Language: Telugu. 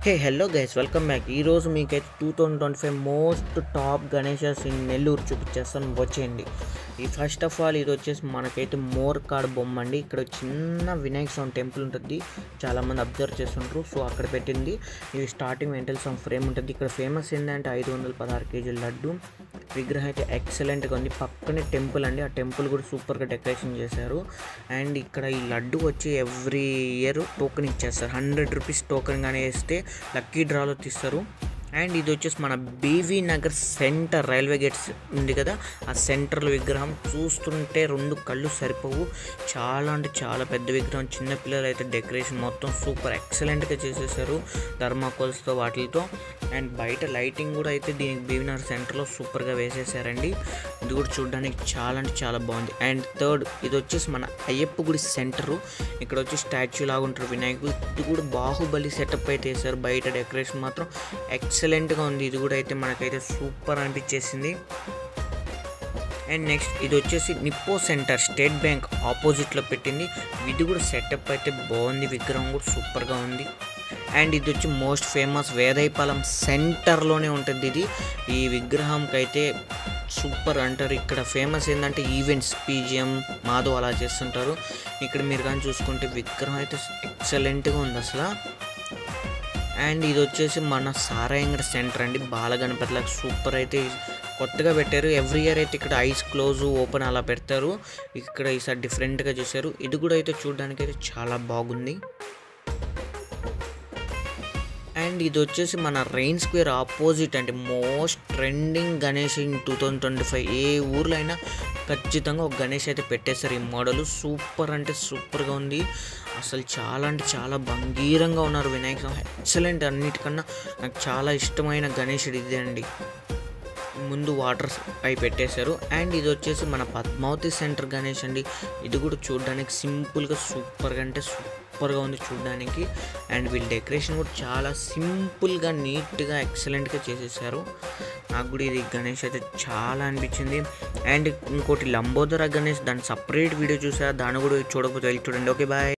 Hey hello guys welcome back. ఈరోజు మీకైతే 2025 most top Ganesha's in Nellore చూపించేస్తాను, వచ్చేయండి. ఈ ఫస్ట్ ఆఫ్ ఆల్ ఇది వచ్చేసి మనకైతే మోర్ కాడ్ బొమ్మ అండి. ఇక్కడ చిన్న వినాయక స్వామి టెంపుల్ ఉంటుంది, చాలామంది అబ్జర్వ్ చేస్తుంటారు. సో అక్కడ పెట్టింది. ఇది స్టార్టింగ్ వెంటల్ స్వామి ఫ్రేమ్ ఉంటుంది. ఇక్కడ ఫేమస్ ఏంటంటే 516 కేజీల లడ్డు విగ్రహం అయితే ఎక్సలెంట్గా ఉంది. పక్కనే టెంపుల్ అండి, ఆ టెంపుల్ కూడా సూపర్గా డెకరేషన్ చేశారు. అండ్ ఇక్కడ ఈ లడ్డు వచ్చి ఎవ్రీ ఇయర్ టోకెన్ ఇచ్చేస్తారు. 100 రూపీస్ టోకెన్ కానీ వేస్తే లక్కీ డ్రాలో తీస్తారు. అండ్ ఇది వచ్చేసి మన BV Nagar centre railway gates ఉంది కదా, ఆ సెంటర్లో విగ్రహం చూస్తుంటే రెండు కళ్ళు సరిపోవు. చాలా అంటే చాలా పెద్ద విగ్రహం. చిన్నపిల్లలు అయితే డెకరేషన్ మొత్తం సూపర్ ఎక్సలెంట్గా చేసేసారు థర్మాకోల్స్తో వాటితో. అండ్ బయట లైటింగ్ కూడా అయితే దీనికి బీవీ నగర్ సెంటర్లో సూపర్గా వేసేసారండి. ఇది కూడా చూడడానికి చాలా అంటే చాలా బాగుంది. అండ్ థర్డ్ ఇది వచ్చేసి మన అయ్యప్ప గుడి సెంటరు. ఇక్కడ వచ్చి స్టాచ్యూ లాగా ఉంటారు వినాయకుడు. ఇది కూడా బాహుబలి సెటప్ అయితే వేసారు. బయట డెకరేషన్ మాత్రం ఎక్సలెంట్గా ఉంది. ఇది కూడా అయితే మనకైతే సూపర్ అనిపించేసింది. అండ్ నెక్స్ట్ ఇది వచ్చేసి నిప్పో సెంటర్ స్టేట్ బ్యాంక్ ఆపోజిట్లో పెట్టింది. ఇది కూడా సెటప్ అయితే బాగుంది, విగ్రహం కూడా సూపర్గా ఉంది. అండ్ ఇది వచ్చి మోస్ట్ ఫేమస్ వేదైపాలెం సెంటర్లోనే ఉంటుంది ఇది. ఈ విగ్రహంకి అయితే సూపర్ అంటారు. ఇక్కడ ఫేమస్ ఏంటంటే ఈవెంట్స్ పీజిఎం మాధవ్ అలా చేస్తుంటారు. ఇక్కడ మీరు కానీ చూసుకుంటే విగ్రహం అయితే ఎక్సలెంట్గా ఉంది అసలు. అండ్ ఇది వచ్చేసి మన సారాయంగడ సెంటర్ అండి, బాలగణపతిలకు సూపర్ అయితే కొత్తగా పెట్టారు. ఎవ్రీ ఇయర్ అయితే ఇక్కడ ఐస్ క్లోజ్ ఓపెన్ అలా పెడతారు. ఇక్కడ ఈసారి డిఫరెంట్గా చేశారు. ఇది కూడా అయితే చూడడానికి అయితే చాలా బాగుంది. అండ్ ఇది వచ్చేసి మన రెయిన్ స్క్వేర్ ఆపోజిట్ అంటే మోస్ట్ ట్రెండింగ్ గణేష్ ఇన్ 2025. ఏ ఊర్లో అయినా ఖచ్చితంగా ఒక గణేష్ అయితే పెట్టేస్తారు. ఈ మోడల్ సూపర్ అంటే సూపర్గా ఉంది అసలు. చాలా అంటే చాలా భంగీరంగా ఉన్నారు వినాయక స్వామి, ఎక్సలెంట్. అన్నిటికన్నా నాకు చాలా ఇష్టమైన గణేషుడు ఇదే అండి. ముందు వాటర్ పై పెట్టేశారు. అండ్ ఇది వచ్చేసి మన పద్మావతి సెంటర్ గణేష్ అండి. ఇది కూడా చూడడానికి సింపుల్గా సూపర్గా అంటే సూపర్గా ఉంది చూడడానికి. అండ్ వీళ్ళ డెకరేషన్ కూడా చాలా సింపుల్గా నీట్గా ఎక్సలెంట్గా చేసేసారు. నాకు కూడా ఇది గణేష్ అయితే చాలా అనిపించింది. అండ్ ఇంకోటి లంబోదర గణేష్, దాని సపరేట్ వీడియో చూసారా, దాన్ని కూడా చూడకపోతే వెళ్ళి చూడండి. Okay bye.